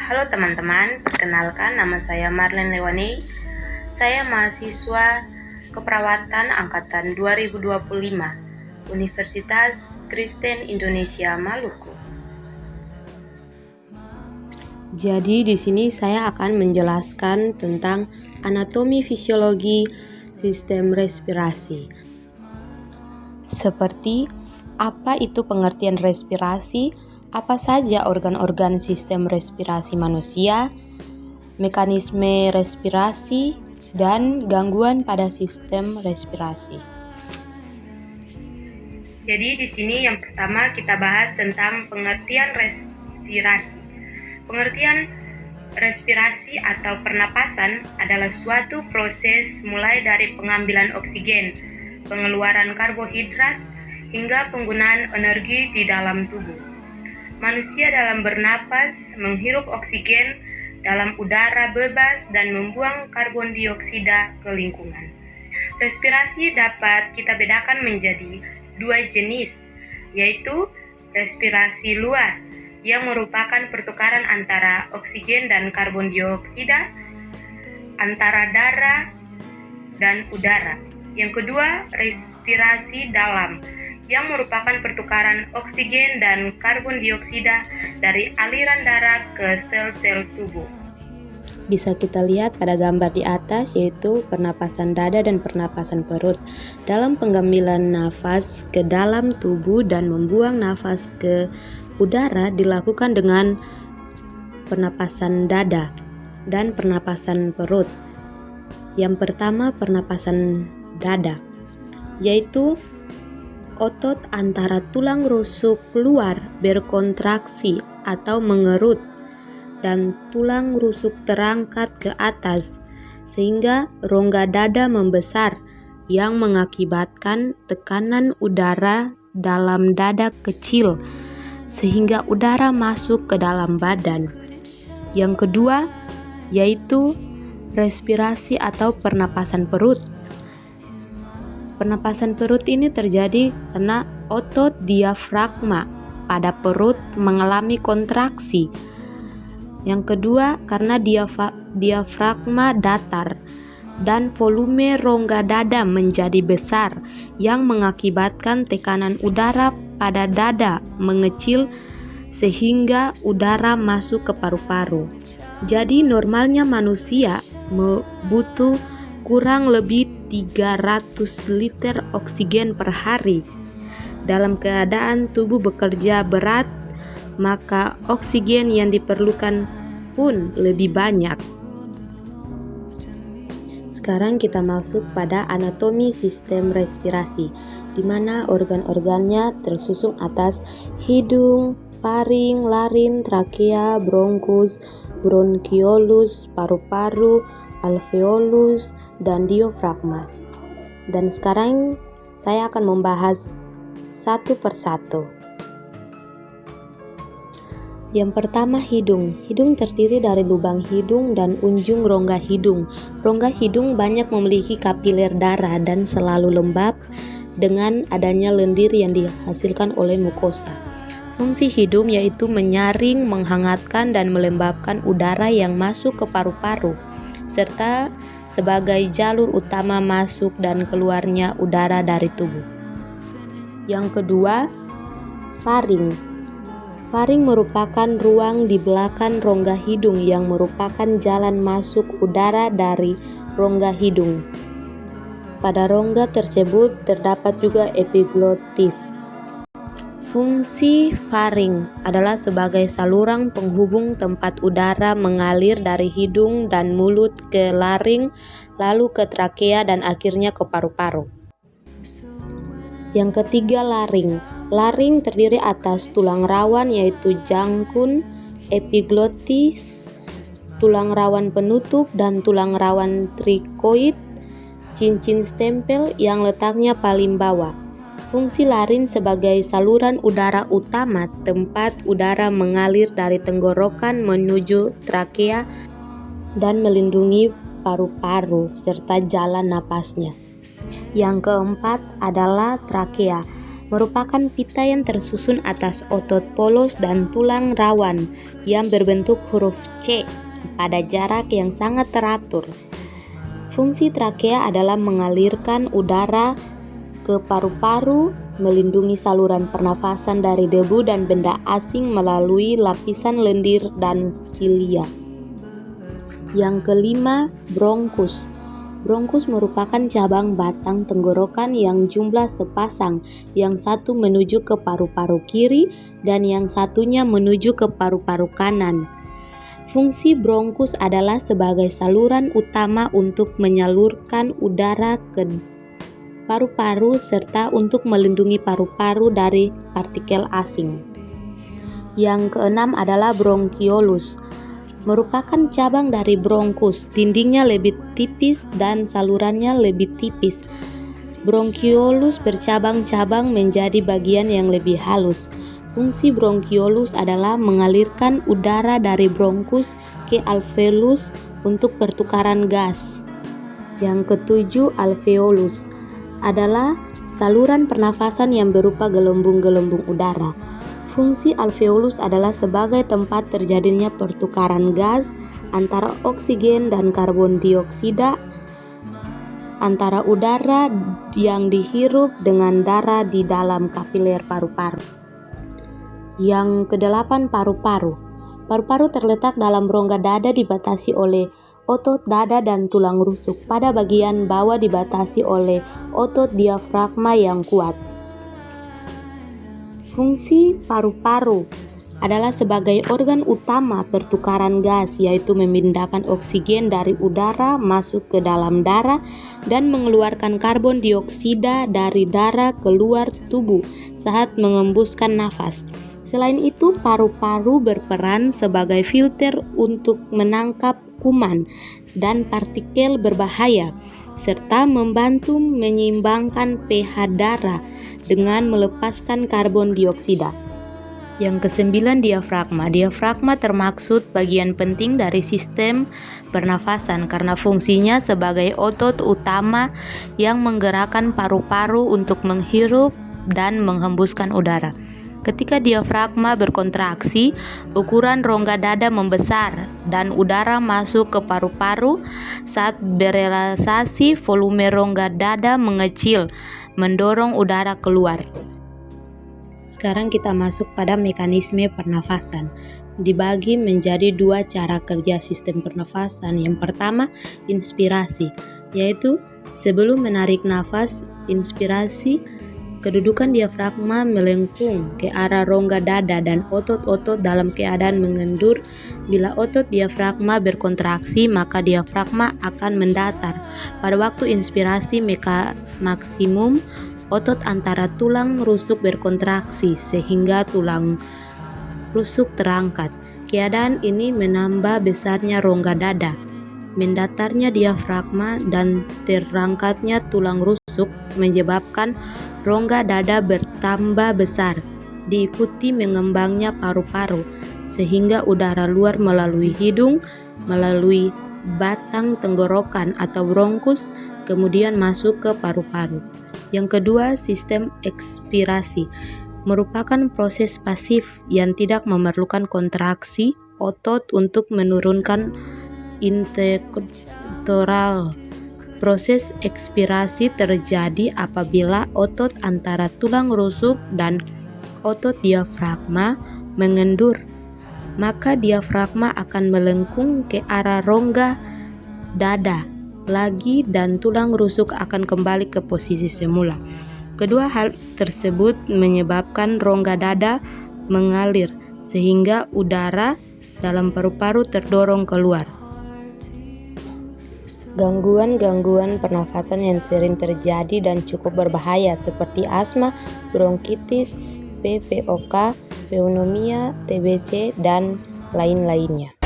Halo teman-teman, perkenalkan nama saya Marlene Lewanei. Saya mahasiswa keperawatan angkatan 2025, Universitas Kristen Indonesia Maluku. Jadi di sini saya akan menjelaskan tentang anatomi fisiologi sistem respirasi. Seperti apa itu pengertian respirasi, apa saja organ-organ sistem respirasi manusia, mekanisme respirasi, dan gangguan pada sistem respirasi. Jadi di sini yang pertama kita bahas tentang pengertian respirasi. Pengertian respirasi atau pernapasan adalah suatu proses mulai dari pengambilan oksigen, pengeluaran karbohidrat, hingga penggunaan energi di dalam tubuh. Manusia dalam bernapas menghirup oksigen dalam udara bebas dan membuang karbon dioksida ke lingkungan. Respirasi dapat kita bedakan menjadi dua jenis, yaitu respirasi luar yang merupakan pertukaran antara oksigen dan karbon dioksida antara darah dan udara. Yang kedua, respirasi dalam yang merupakan pertukaran oksigen dan karbon dioksida dari aliran darah ke sel-sel tubuh. Bisa kita lihat pada gambar di atas, yaitu pernapasan dada dan pernapasan perut. Dalam pengambilan nafas ke dalam tubuh dan membuang nafas ke udara dilakukan dengan pernapasan dada dan pernapasan perut. Yang pertama, pernapasan dada, yaitu otot antara tulang rusuk luar berkontraksi atau mengerut dan tulang rusuk terangkat ke atas sehingga rongga dada membesar yang mengakibatkan tekanan udara dalam dada kecil sehingga udara masuk ke dalam badan. Yang kedua yaitu respirasi atau pernapasan perut. Pernapasan perut ini terjadi karena otot diafragma pada perut mengalami kontraksi. Yang kedua karena diafragma datar dan volume rongga dada menjadi besar yang mengakibatkan tekanan udara pada dada mengecil sehingga udara masuk ke paru-paru. Jadi normalnya manusia butuh kurang lebih 300 liter oksigen per hari. Dalam keadaan tubuh bekerja berat, maka oksigen yang diperlukan pun lebih banyak. Sekarang kita masuk pada anatomi sistem respirasi, di mana organ-organnya tersusun atas hidung, faring, laring, trakea, bronkus, bronkiolus, paru-paru, alveolus, dan diafragma. Dan sekarang saya akan membahas satu persatu. Yang pertama, hidung. Hidung terdiri dari lubang hidung dan unjung rongga hidung. Rongga hidung banyak memiliki kapiler darah dan selalu lembab dengan adanya lendir yang dihasilkan oleh mukosa. Fungsi hidung yaitu menyaring, menghangatkan, dan melembabkan udara yang masuk ke paru-paru, serta sebagai jalur utama masuk dan keluarnya udara dari tubuh. Yang kedua, faring. Faring merupakan ruang di belakang rongga hidung yang merupakan jalan masuk udara dari rongga hidung. Pada rongga tersebut terdapat juga epiglotif. Fungsi faring adalah sebagai saluran penghubung tempat udara mengalir dari hidung dan mulut ke laring, lalu ke trakea dan akhirnya ke paru-paru. Yang ketiga, laring. Laring terdiri atas tulang rawan yaitu jangkun, epiglotis, tulang rawan penutup, dan tulang rawan trikoid, cincin stempel yang letaknya paling bawah. Fungsi laring sebagai saluran udara utama, tempat udara mengalir dari tenggorokan menuju trakea dan melindungi paru-paru serta jalan napasnya. Yang keempat adalah trakea. merupakan pita yang tersusun atas otot polos dan tulang rawan yang berbentuk huruf C pada jarak yang sangat teratur. Fungsi trakea adalah mengalirkan udara ke paru-paru, melindungi saluran pernafasan dari debu dan benda asing melalui lapisan lendir dan silia. Yang kelima, bronkus. Bronkus merupakan cabang batang tenggorokan yang jumlah sepasang, yang satu menuju ke paru-paru kiri dan yang satunya menuju ke paru-paru kanan. Fungsi bronkus adalah sebagai saluran utama untuk menyalurkan udara ke paru-paru serta untuk melindungi paru-paru dari partikel asing. Yang keenam adalah bronkiolus. Merupakan cabang dari bronkus, dindingnya lebih tipis dan salurannya lebih tipis. Bronkiolus bercabang-cabang menjadi bagian yang lebih halus. Fungsi bronkiolus adalah mengalirkan udara dari bronkus ke alveolus untuk pertukaran gas. Yang ketujuh, alveolus adalah saluran pernafasan yang berupa gelembung-gelembung udara. Fungsi alveolus adalah sebagai tempat terjadinya pertukaran gas antara oksigen dan karbon dioksida antara udara yang dihirup dengan darah di dalam kapiler paru-paru. Yang kedelapan, paru-paru. Paru-paru terletak dalam rongga dada dibatasi oleh otot dada dan tulang rusuk. Pada bagian bawah dibatasi oleh otot diafragma yang kuat. Fungsi paru-paru adalah sebagai organ utama pertukaran gas, yaitu memindahkan oksigen dari udara masuk ke dalam darah dan mengeluarkan karbon dioksida dari darah keluar tubuh saat mengembuskan nafas. Selain itu, paru-paru berperan sebagai filter untuk menangkap kuman dan partikel berbahaya, serta membantu menyeimbangkan pH darah dengan melepaskan karbon dioksida. Yang kesembilan, diafragma. Diafragma termaksud bagian penting dari sistem pernafasan karena fungsinya sebagai otot utama yang menggerakkan paru-paru untuk menghirup dan menghembuskan udara. Ketika diafragma berkontraksi, ukuran rongga dada membesar dan udara masuk ke paru-paru. Saat berelaksasi, volume rongga dada mengecil, mendorong udara keluar. Sekarang kita masuk pada mekanisme pernafasan. Dibagi menjadi dua cara kerja sistem pernafasan. Yang pertama, inspirasi, yaitu sebelum menarik nafas, inspirasi, kedudukan diafragma melengkung ke arah rongga dada dan otot-otot dalam keadaan mengendur. Bila otot diafragma berkontraksi, maka diafragma akan mendatar. Pada waktu inspirasi maksimum, otot antara tulang rusuk berkontraksi sehingga tulang rusuk terangkat. Keadaan ini menambah besarnya rongga dada, mendatarnya diafragma, dan terangkatnya tulang rusuk menyebabkan rongga dada bertambah besar, diikuti mengembangnya paru-paru, sehingga udara luar melalui hidung, melalui batang tenggorokan atau bronkus, kemudian masuk ke paru-paru. Yang kedua, sistem ekspirasi merupakan proses pasif yang tidak memerlukan kontraksi otot untuk menurunkan intelektual. Proses ekspirasi terjadi apabila otot antara tulang rusuk dan otot diafragma mengendur, maka diafragma akan melengkung ke arah rongga dada lagi dan tulang rusuk akan kembali ke posisi semula. Kedua hal tersebut menyebabkan rongga dada mengalir sehingga udara dalam paru-paru terdorong keluar. Gangguan-gangguan pernafasan yang sering terjadi dan cukup berbahaya seperti asma, bronkitis, PPOK, pneumonia, TBC, dan lain-lainnya.